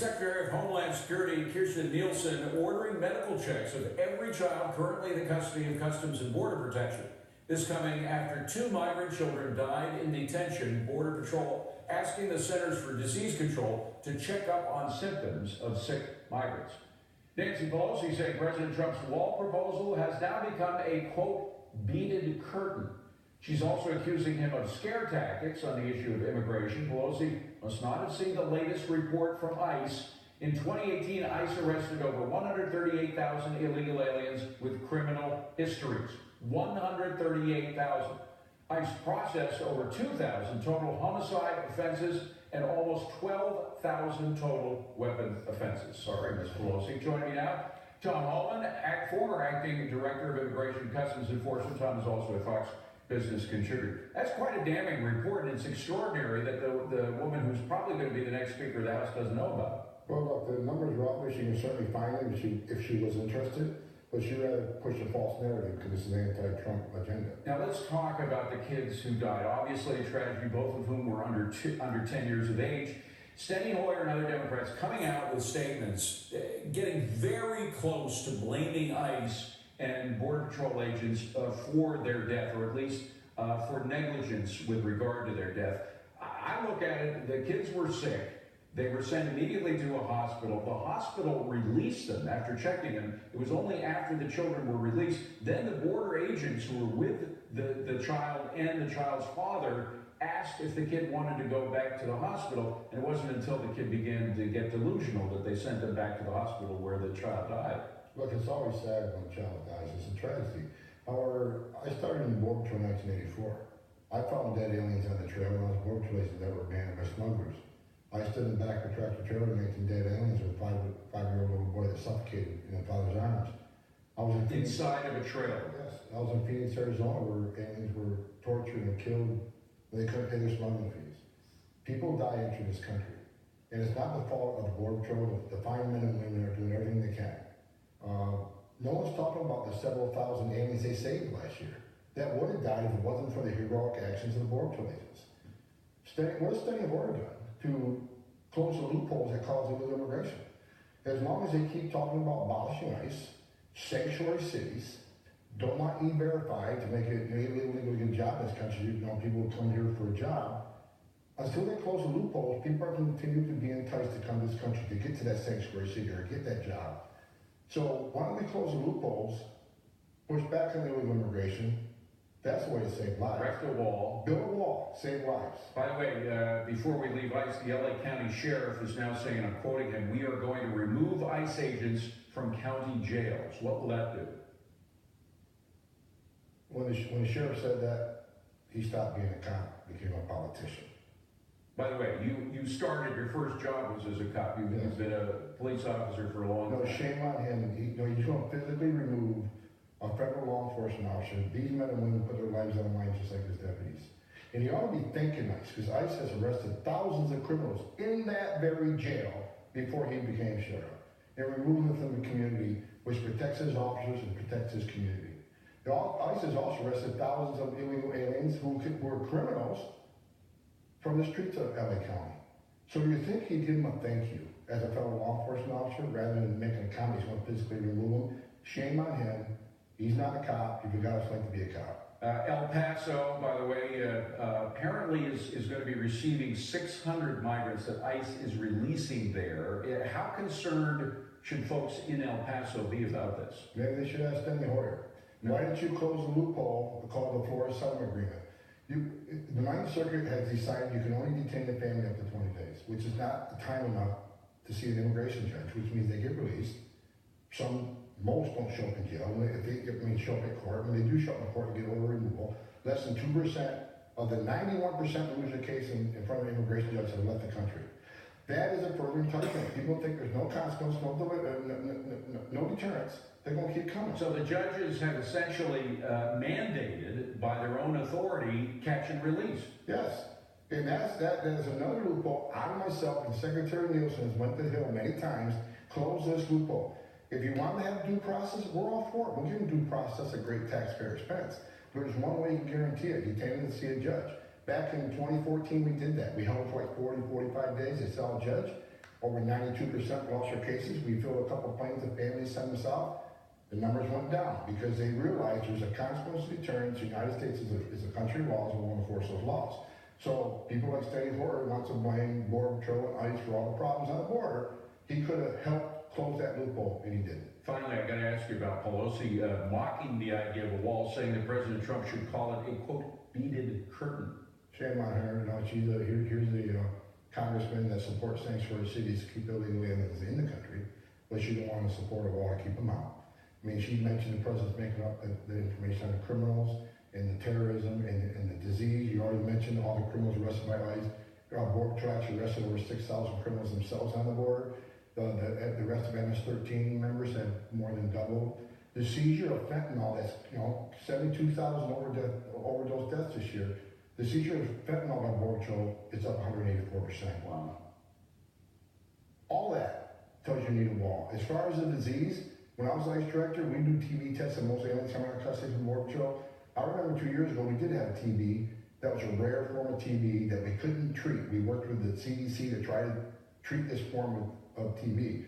Secretary of Homeland Security Kirstjen Nielsen ordering medical checks of every child currently in the custody of Customs and Border Protection. This coming after 2 migrant children died in detention. Border Patrol asking the Centers for Disease Control to check up on symptoms of sick migrants. Nancy Pelosi saying President Trump's wall proposal has now become a, quote, beaded curtain. She's also accusing him of scare tactics on the issue of immigration. Pelosi must not have seen the latest report from ICE. In 2018, ICE arrested over 138,000 illegal aliens with criminal histories. 138,000. ICE processed over 2,000 total homicide offenses and almost 12,000 total weapon offenses. Sorry, Ms. Pelosi. Joining me now, Tom Holman, former acting director of Immigration Customs Enforcement. Tom is also a Fox Business contributor. That's quite a damning report, and it's extraordinary that the woman who's probably going to be the next Speaker of the House doesn't know about it. Well, look, the numbers are out there. She can certainly find them if she was interested, but she'd rather push a false narrative because this is an anti-Trump agenda. Now let's talk about the kids who died. Obviously a tragedy, both of whom were under 10 years of age. Steny Hoyer and other Democrats coming out with statements getting very close to blaming ICE and Border Patrol agents for their death, or at least for negligence with regard to their death. I look at it, the kids were sick. They were sent immediately to a hospital. The hospital released them after checking them. It was only after the children were released. Then the border agents who were with the child and the child's father asked if the kid wanted to go back to the hospital. And it wasn't until the kid began to get delusional that they sent them back to the hospital where the child died. Look, it's always sad when a child dies. It's a tragedy. However, I started in Border Patrol in 1984. I found dead aliens on the trail when I was Border Patrol agents that were abandoned by smugglers. I stood in the back of a tractor trailer and 18 dead aliens with a five-year-old little boy that suffocated in his father's arms. I was in Phoenix, inside of a trailer. Yes, I was in Phoenix, Arizona, where aliens were tortured and killed when they couldn't pay their smuggling fees. People die entering this country, and it's not the fault of the Border Patrol. The fine men and women are doing everything they can. No one's talking about the several thousand aliens they saved last year that would have died if it wasn't for the heroic actions of the Border Patrol agents. What has Steny Hoyer done to close the loopholes that cause illegal immigration? As long as they keep talking about abolishing ICE, sanctuary cities, don't want E-Verify to make it illegal to get a job in this country, people will come here for a job. Until they close the loopholes, people are going to continue to be enticed to come to this country to get to that sanctuary city or get that job. So why don't we close the loopholes, push back on illegal immigration? That's the way to save lives. Erect a wall. Build a wall, save lives. By the way, before we leave ICE, the LA County Sheriff is now saying, I'm quoting him, we are going to remove ICE agents from county jails. What will that do? When the sheriff said that, he stopped being a cop, became a politician. By the way, you started, your first job was as a cop. You've been a police officer for a long time. No, shame on him. He's going to physically remove a federal law enforcement officer. These men and women put their lives on the line just like his deputies. And he ought to be thanking ICE, because ICE has arrested thousands of criminals in that very jail before he became sheriff, and removed them from the community, which protects his officers and protects his community. ICE has also arrested thousands of illegal aliens who were criminals from the streets of LA County. So do you think he'd give him a thank you as a federal law enforcement officer rather than making a comment he's going to physically remove him? Shame on him. He's not a cop. You've got to like to be a cop. El Paso, by the way, apparently is going to be receiving 600 migrants that ICE is releasing there. How concerned should folks in El Paso be about this? Maybe they should ask Steny Hoyer. Why didn't you close the loophole called the Florida Settlement Agreement? The Ninth Circuit has decided you can only detain a family up to 20 days, which is not time enough to see an immigration judge, which means they get released. Most don't show up in jail. If they show up at court, when they do show up in court, they get order removal. Less than 2% of the 91% that lose a case in front of an immigration judge have left the country. That is a further entitlement. People think there's no consequence, no deterrence. They're going to keep coming. So the judges have essentially mandated by their own authority catch and release. Yes. And that is another loophole. I myself and Secretary Nielsen has went to the Hill many times, close this loophole. If you want to have due process, we're all for it. We'll give them due process at great taxpayer expense. But there's one way you can guarantee it. You take them to see a judge. Back in 2014, we did that. We held for like 40, 45 days. They saw a judge. over 92% lost their cases. We filled a couple planes that families sent them south. The numbers went down because they realized there's a consequence to deterrence. The United States is a country of laws, and we want to enforce those laws. So people like Steny Hoyer wants to blame Border Patrol and ICE for all the problems on the border. He could have helped close that loophole, and he didn't. Finally, I got to ask you about Pelosi mocking the idea of a wall, saying that President Trump should call it a, quote, beaded curtain. Shame on her. You know, here's the congressman that supports things for the cities to keep illegal aliens in the country, but she didn't want to support a wall to keep them out. I mean, she mentioned the president's making up the information on the criminals and the terrorism and the disease. You already mentioned all the criminals arrested by ICE. Border Patrol actually arrested over 6,000 criminals themselves on the border. The rest of MS-13 members have more than doubled. The seizure of fentanyl, that's 72,000 overdose deaths this year. The seizure of fentanyl by Border Patrol is up 184%. Wow. All that tells you need a wall. As far as the disease, when I was ICE director, we do TB tests on most aliens coming out of custody from Border Patrol. I remember 2 years ago, we did have a TB. That was a rare form of TB that we couldn't treat. We worked with the CDC to try to treat this form of TB.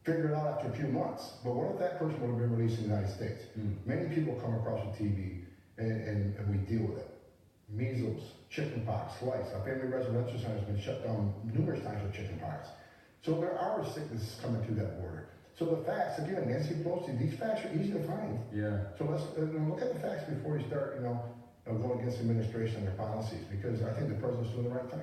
Figured it out after a few months. But what if that person would have been released in the United States? Many people come across with TB and we deal with it. Measles, chickenpox, lice. Our family residential center has been shut down numerous times with chickenpox. So there are sicknesses coming through that border. So the facts, again, Nancy Pelosi, these facts are easy to find. Yeah. So let's look at the facts before you start, going against the administration and their policies, because I think the president's doing the right thing.